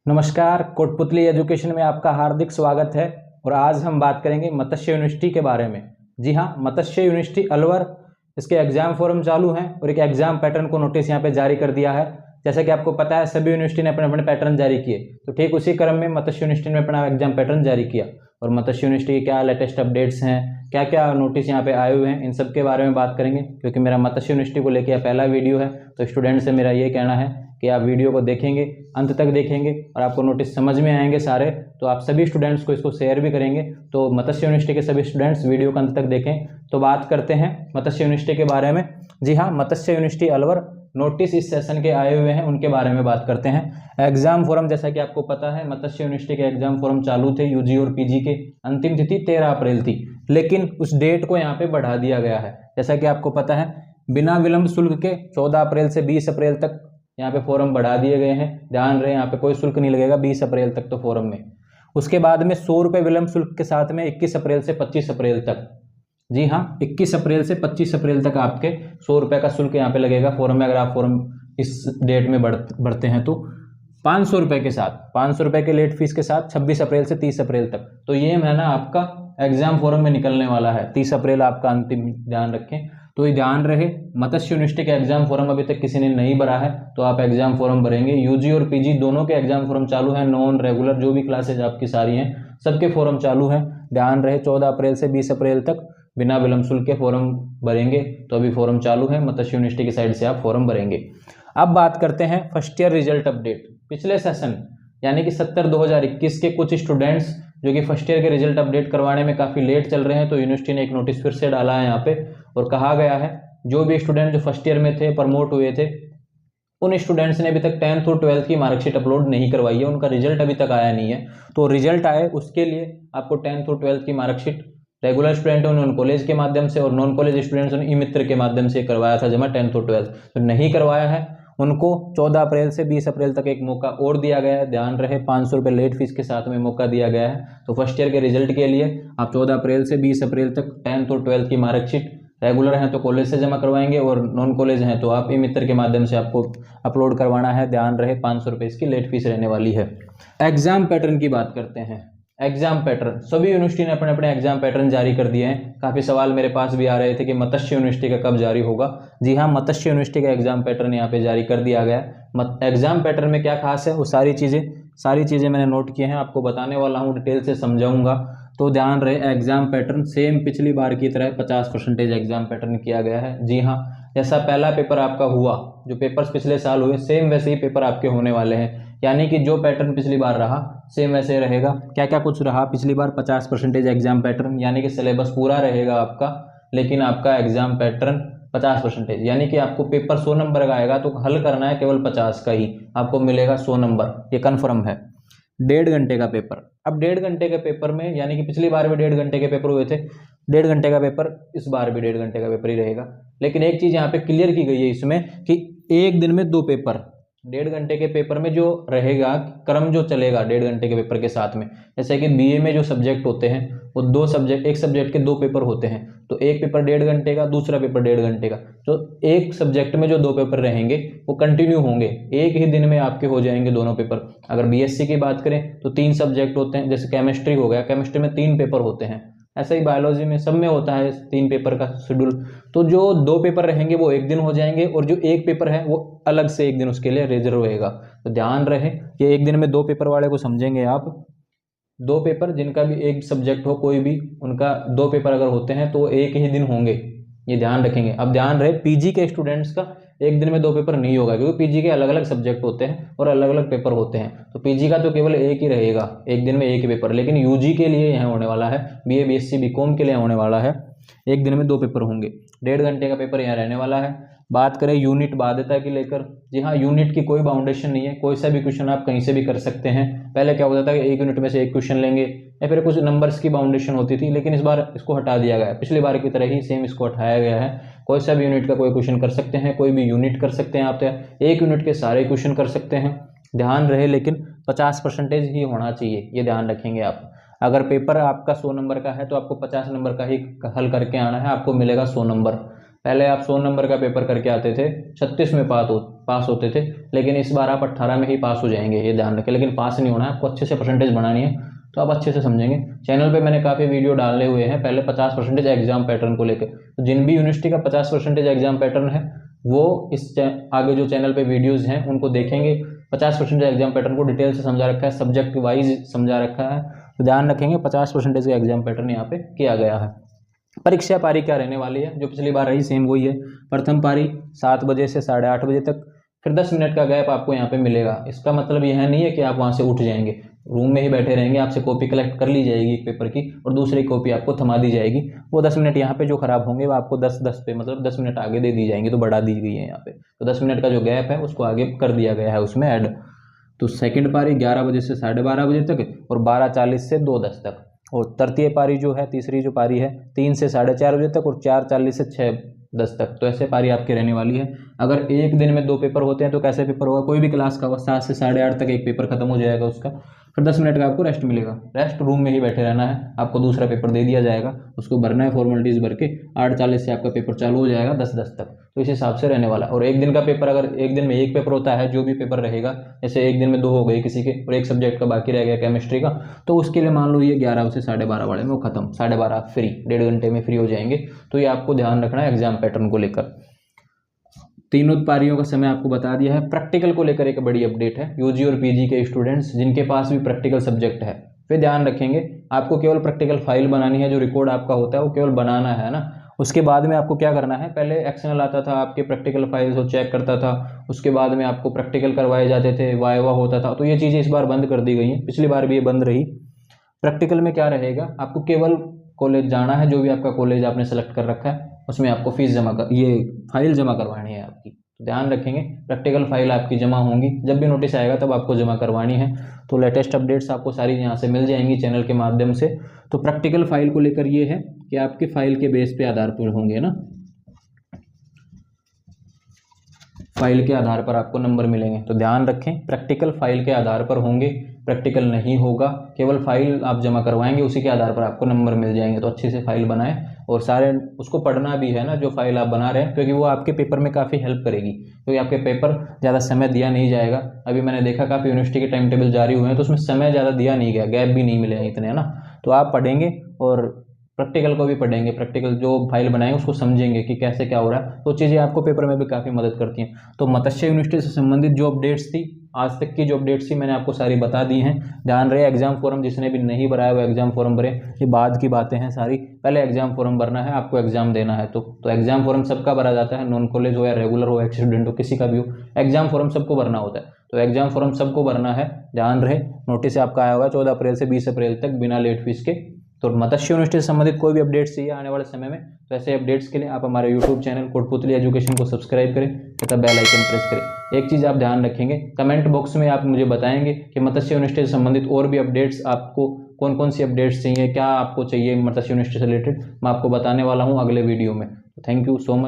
नमस्कार, कोटपुतली एजुकेशन में आपका हार्दिक स्वागत है। और आज हम बात करेंगे मत्स्य यूनिवर्सिटी के बारे में। जी हाँ, मत्स्य यूनिवर्सिटी अलवर, इसके एग्जाम फॉर्म चालू हैं और एक एग्जाम पैटर्न को नोटिस यहाँ पे जारी कर दिया है। जैसा कि आपको पता है, सभी यूनिवर्सिटी ने अपने अपने पैटर्न जारी किए, तो ठीक उसी क्रम में मत्स्य यूनिवर्सिटी ने अपना एग्जाम पैटर्न जारी किया। और मत्स्य यूनिवर्सिटी के क्या लेटेस्ट अपडेट्स हैं, क्या क्या नोटिस यहाँ पे आए हुए हैं, इन सब के बारे में बात करेंगे। क्योंकि मेरा मत्स्य यूनिवर्सिटी को लेकर पहला वीडियो है, तो स्टूडेंट से मेरा ये कहना है कि आप वीडियो को देखेंगे, अंत तक देखेंगे और आपको नोटिस समझ में आएंगे सारे, तो आप सभी स्टूडेंट्स को इसको शेयर भी करेंगे। तो मत्स्य यूनिवर्सिटी के सभी स्टूडेंट्स वीडियो को अंत तक देखें। तो बात करते हैं मत्स्य यूनिवर्सिटी के बारे में। जी हाँ, मत्स्य यूनिवर्सिटी अलवर नोटिस इस सेशन के आए हुए हैं, उनके बारे में बात करते हैं। एग्जाम फॉर्म, जैसा कि आपको पता है, मत्स्य यूनिवर्सिटी के एग्जाम फॉर्म चालू थे यूजी और पीजी के। अंतिम तिथि 13 अप्रैल थी, लेकिन उस डेट को यहाँ पे बढ़ा दिया गया है। जैसा कि आपको पता है, बिना विलंब शुल्क के 14 अप्रैल से 20 अप्रैल तक यहाँ पे फॉर्म बढ़ा दिए गए हैं। ध्यान रहे, यहाँ पे कोई शुल्क नहीं लगेगा 20 अप्रैल तक तो फॉर्म में। उसके बाद में 100 रुपये विलंब शुल्क के साथ में 21 अप्रैल से 25 अप्रैल तक। जी हाँ, 21 अप्रैल से 25 अप्रैल तक आपके 100 रुपये का शुल्क यहाँ पे लगेगा फॉर्म में। अगर आप फॉर्म इस डेट में भरते हैं तो 500 रुपये के साथ, 500 रुपये के लेट फीस के साथ 26 अप्रैल से 30 अप्रैल तक। तो ये महीना आपका एग्जाम फॉर्म में निकलने वाला है। 30 अप्रैल आपका अंतिम, ध्यान रखें। तो ये ध्यान रहे, मत्स्य यूनिवर्सिटी का एग्जाम फॉर्म अभी तक किसी ने नहीं भरा है तो आप एग्जाम फॉर्म भरेंगे। यूजी और पीजी दोनों के एग्जाम फॉर्म चालू हैं। नॉन रेगुलर जो भी क्लासेज आपकी सारी हैं, सबके फॉर्म चालू हैं। ध्यान रहे, 14 अप्रैल से 20 अप्रैल तक बिना विलंब शुल्क के फॉर्म भरेंगे। तो अभी फॉर्म चालू है, मत्स्य यूनिवर्सिटी की साइड से आप फॉर्म भरेंगे। अब बात करते हैं फर्स्ट ईयर रिजल्ट अपडेट। पिछले सेशन यानी कि 70/2021 के कुछ स्टूडेंट्स जो कि फर्स्ट ईयर के रिजल्ट अपडेट करवाने में काफ़ी लेट चल रहे हैं, तो यूनिवर्सिटी ने एक नोटिस फिर से डाला है यहाँ पे और कहा गया है जो भी स्टूडेंट जो फर्स्ट ईयर में थे, प्रमोट हुए थे, उन स्टूडेंट्स ने अभी तक 10th और 12th की मार्कशीट अपलोड नहीं करवाई है। उनका रिजल्ट अभी तक आया नहीं है। तो रिजल्ट आए उसके लिए आपको 10th और 12th की मार्कशीट, रेगुलर स्टूडेंट उन्होंने कॉलेज के माध्यम से और नॉन कॉलेज स्टूडेंट्स ने ई मित्र के माध्यम से करवाया था जमा 10th और 12th। तो नहीं करवाया है उनको 14 अप्रैल से 20 अप्रैल तक एक मौका और दिया गया है। ध्यान रहे, 500 रुपये लेट फीस के साथ में मौका दिया गया है। तो फर्स्ट ईयर के रिजल्ट के लिए आप 14 अप्रैल से 20 अप्रैल तक 10th और 12th की मार्कशीट, रेगुलर हैं तो कॉलेज से जमा करवाएंगे और नॉन कॉलेज हैं तो आप ई मित्र के माध्यम से आपको अपलोड करवाना है। ध्यान रहे, 500 रुपये इसकी लेट फीस रहने वाली है। एग्जाम पैटर्न की बात करते हैं। एग्जाम पैटर्न, सभी यूनिवर्सिटी ने अपने अपने एग्जाम पैटर्न जारी कर दिए हैं। काफ़ी सवाल मेरे पास भी आ रहे थे कि मत्स्य यूनिवर्सिटी का कब जारी होगा। जी हाँ, मत्स्य यूनिवर्सिटी का एग्जाम पैटर्न यहाँ पे जारी कर दिया गया है। एग्जाम पैटर्न में क्या खास है, वो सारी चीज़ें मैंने नोट किए हैं, आपको बताने वाला हूँ, डिटेल से समझाऊंगा। तो ध्यान रहे, एग्जाम पैटर्न सेम पिछली बार की तरह 50% एग्जाम पैटर्न किया गया है। जी हाँ, जैसा पहला पेपर आपका हुआ, जो पेपर्स पिछले साल हुए, सेम वैसे ही पेपर आपके होने वाले हैं। यानी कि जो पैटर्न पिछली बार रहा सेम वैसे रहेगा। क्या क्या कुछ रहा पिछली बार, 50% एग्जाम पैटर्न, यानी कि सिलेबस पूरा रहेगा आपका, लेकिन आपका एग्जाम पैटर्न 50%, यानी कि आपको पेपर 100 नंबर का आएगा तो हल करना है केवल 50 का ही, आपको मिलेगा 100 नंबर, ये कन्फर्म है। 1.5 घंटे का पेपर। अब 1.5 घंटे के पेपर में, यानी कि पिछली बार भी 1.5 घंटे के पेपर हुए थे, 1.5 घंटे का पेपर इस बार भी 1.5 घंटे का पेपर ही रहेगा। लेकिन एक चीज़ यहाँ पे क्लियर की गई है इसमें कि एक दिन में 2 पेपर, 1.5 घंटे के पेपर में जो रहेगा क्रम जो चलेगा 1.5 घंटे के पेपर के साथ में, जैसे कि बीए में जो सब्जेक्ट होते हैं वो 2 सब्जेक्ट, एक सब्जेक्ट के 2 पेपर होते हैं, तो एक पेपर 1.5 घंटे का, दूसरा पेपर 1.5 घंटे का। तो एक सब्जेक्ट में जो 2 पेपर रहेंगे वो कंटिन्यू होंगे, एक ही दिन में आपके हो जाएंगे दोनों पेपर। अगर बीएससी की बात करें तो 3 सब्जेक्ट होते हैं, जैसे केमिस्ट्री हो गया, केमिस्ट्री में 3 पेपर होते हैं, ऐसा ही बायोलॉजी में सब में होता है 3 पेपर का शेड्यूल। तो जो 2 पेपर रहेंगे वो एक दिन हो जाएंगे और जो एक पेपर है वो अलग से एक दिन उसके लिए रिजर्व रहेगा। तो ध्यान रहे कि एक दिन में 2 पेपर वाले को समझेंगे आप। 2 पेपर जिनका भी एक सब्जेक्ट हो कोई भी, उनका 2 पेपर अगर होते हैं तो एक ही दिन होंगे, ये ध्यान रखेंगे। अब ध्यान रहे, पीजी के स्टूडेंट्स का एक दिन में 2 पेपर नहीं होगा, क्योंकि पीजी के अलग अलग सब्जेक्ट होते हैं और अलग अलग पेपर होते हैं। तो पीजी का तो केवल एक ही रहेगा, एक दिन में एक ही पेपर। लेकिन यूजी के लिए यहाँ होने वाला है, बीए बीएससी बीकॉम के लिए होने वाला है, एक दिन में 2 पेपर होंगे। 1.5 घंटे का पेपर यहाँ रहने वाला है। बात करें यूनिट बाध्यता की लेकर, जी हाँ, यूनिट की कोई बाउंडेशन नहीं है, कोई सा भी क्वेश्चन आप कहीं से भी कर सकते हैं। पहले क्या होता था कि एक यूनिट में से एक क्वेश्चन लेंगे या फिर कुछ नंबर्स की बाउंडेशन होती थी, लेकिन इस बार इसको हटा दिया गया है। पिछली बार की तरह ही सेम इसको हटाया गया है। कोई सा भी यूनिट का कोई क्वेश्चन कर सकते हैं, कोई भी यूनिट कर सकते हैं आप, तो एक यूनिट के सारे क्वेश्चन कर सकते हैं। ध्यान रहे, लेकिन 50% ही होना चाहिए, ये ध्यान रखेंगे आप। अगर पेपर आपका 100 नंबर का है तो आपको 50 नंबर का ही हल करके आना है, आपको मिलेगा 100 नंबर। पहले आप 100 नंबर का पेपर करके आते थे, 36 में पास होते थे, लेकिन इस बार आप 18 में ही पास हो जाएंगे, ये ध्यान रखें। लेकिन पास नहीं होना है, आपको अच्छे से परसेंटेज बनानी है, तो आप अच्छे से समझेंगे। चैनल पे मैंने काफ़ी वीडियो डाले हुए हैं पहले 50% एग्जाम पैटर्न को लेकर, तो जिन भी यूनिवर्सिटी का 50% एग्जाम पैटर्न है वो इस आगे जो चैनल पे वीडियोज़ हैं उनको देखेंगे। 50% एग्जाम पैटर्न को डिटेल से समझा रखा है, सब्जेक्ट वाइज समझा रखा है, तो ध्यान रखेंगे 50% का एग्जाम पैटर्न यहाँ पे किया गया है। परीक्षा पारी क्या रहने वाली है, जो पिछली बार रही सेम वही है। प्रथम पारी 7 बजे से 8:30 बजे तक, फिर 10 मिनट का गैप आपको यहाँ पे मिलेगा। इसका मतलब यह नहीं है कि आप वहाँ से उठ जाएंगे, रूम में ही बैठे रहेंगे, आपसे कॉपी कलेक्ट कर ली जाएगी एक पेपर की और दूसरी कॉपी आपको थमा दी जाएगी। वो 10 मिनट यहाँ पे जो खराब होंगे वो आपको 10-10 पे, मतलब 10 मिनट आगे दे दी जाएंगी, तो बढ़ा दी गई है यहाँ पे। तो 10 मिनट का जो गैप है उसको आगे कर दिया गया है उसमें ऐड। तो सेकेंड पारी 11 बजे से 12:30 बजे तक और 12:40 से 2:10 तक। और तृतीय पारी जो है, तीसरी जो पारी है 3 से 4:30 बजे तक और 4:40 से 6:10 तक। तो ऐसे पारी आपकी रहने वाली है। अगर एक दिन में 2 पेपर होते हैं तो कैसे पेपर होगा, कोई भी क्लास का 7 से 8:30 तक एक पेपर खत्म हो जाएगा उसका, फिर 10 मिनट का आपको रेस्ट मिलेगा। रेस्ट रूम में ही बैठे रहना है, आपको दूसरा पेपर दे दिया जाएगा, उसको भरना है, फॉर्मेलिटीज़ भर के 8:40 से आपका पेपर चालू हो जाएगा 10:10 तक। तो इस हिसाब से रहने वाला। और एक दिन का पेपर, अगर एक दिन में एक पेपर होता है, जो भी पेपर रहेगा, जैसे एक दिन में 2 हो गए किसी के और एक सब्जेक्ट का बाकी रह गया केमिस्ट्री का, तो उसके लिए मान लो ये 11 से 12:30 वाले में वो खत्म, 12:30 आप फ्री, 1.5 घंटे में फ्री हो जाएंगे। तो ये आपको ध्यान रखना है एग्जाम पैटर्न को लेकर। तीनों पारियों का समय आपको बता दिया है। प्रैक्टिकल को लेकर एक बड़ी अपडेट है। यूजी और पीजी के स्टूडेंट्स जिनके पास भी प्रैक्टिकल सब्जेक्ट है वे ध्यान रखेंगे, आपको केवल प्रैक्टिकल फाइल बनानी है, जो रिकॉर्ड आपका होता है वो केवल बनाना है ना। उसके बाद में आपको क्या करना है, पहले एक्सटर्नल आता था, आपके प्रैक्टिकल फाइल्स वो चेक करता था, उसके बाद में आपको प्रैक्टिकल करवाए जाते थे, वाइवा होता था। तो ये चीज़ें इस बार बंद कर दी गई हैं, पिछली बार भी ये बंद रही। प्रैक्टिकल में क्या रहेगा, आपको केवल कॉलेज जाना है, जो भी आपका कॉलेज आपने सेलेक्ट कर रखा है उसमें आपको फीस जमा कर, ये फाइल जमा करवानी है आपकी। तो ध्यान रखेंगे प्रैक्टिकल फाइल आपकी जमा होंगी, जब भी नोटिस आएगा तब आपको जमा करवानी है। तो लेटेस्ट अपडेट्स आपको सारी यहाँ से मिल जाएंगी चैनल के माध्यम से। तो प्रैक्टिकल फाइल को लेकर ये है कि आपके फाइल के बेस पे आधार पर होंगे ना, फाइल के आधार पर आपको नंबर मिलेंगे। तो ध्यान रखें प्रैक्टिकल फाइल के आधार पर होंगे, प्रैक्टिकल नहीं होगा, केवल फाइल आप जमा करवाएंगे, उसी के आधार पर आपको नंबर मिल जाएंगे। तो अच्छे से फाइल बनाएं और सारे उसको पढ़ना भी है ना, जो फाइल आप बना रहे हैं, क्योंकि वो आपके पेपर में काफ़ी हेल्प करेगी। क्योंकि आपके पेपर ज़्यादा समय दिया नहीं जाएगा। अभी मैंने देखा काफ़ी यूनिवर्सिटी के टाइम टेबल जारी हुए हैं तो उसमें समय ज़्यादा दिया नहीं गया, गैप भी नहीं मिले हैं इतने, है ना। तो आप पढ़ेंगे और प्रैक्टिकल को भी पढ़ेंगे, प्रैक्टिकल जो फाइल बनाएंगे उसको समझेंगे कि कैसे क्या हो रहा है। तो चीज़ें आपको पेपर में भी काफ़ी मदद करती हैं। तो मत्स्य यूनिवर्सिटी से संबंधित जो अपडेट्स थी, आज तक की जो अपडेट्स थी, मैंने आपको सारी बता दी हैं। ध्यान रहे एग्जाम फॉर्म जिसने भी नहीं भराया वो एग्जाम फॉर्म भरे, ये बाद की बातें हैं सारी। पहले एग्जाम फॉर्म भरना है, आपको एग्जाम देना है। तो एग्जाम फॉर्म सबका भरा जाता है, नॉन कॉलेज हो या रेगुलर हो, एक्स स्टूडेंट हो, किसी का भी हो, एग्जाम फॉर्म सबको भरना होता है। तो एग्जाम फॉर्म सबको भरना है, ध्यान रहे। नोटिस आपका आया होगा 14 अप्रैल से 20 अप्रैल तक बिना लेट फीस के। तो मत्स्य यूनिवर्सिटी से संबंधित कोई भी अपडेट्स चाहिए आने वाले समय में, तो ऐसे अपडेट्स के लिए आप हमारे यूट्यूब चैनल कोटपुतली एजुकेशन को सब्सक्राइब करें तथा बेल आइकन प्रेस करें। एक चीज़ आप ध्यान रखेंगे, कमेंट बॉक्स में आप मुझे बताएंगे कि मत्स्य यूनिवर्सिटी से संबंधित और भी अपडेट्स, आपको कौन कौन सी अपडेट्स चाहिए, क्या आपको चाहिए मत्स्य यूनिवर्सिटी से रिलेटेड, मैं आपको बताने वाला हूँ अगले वीडियो में। Thank you so much.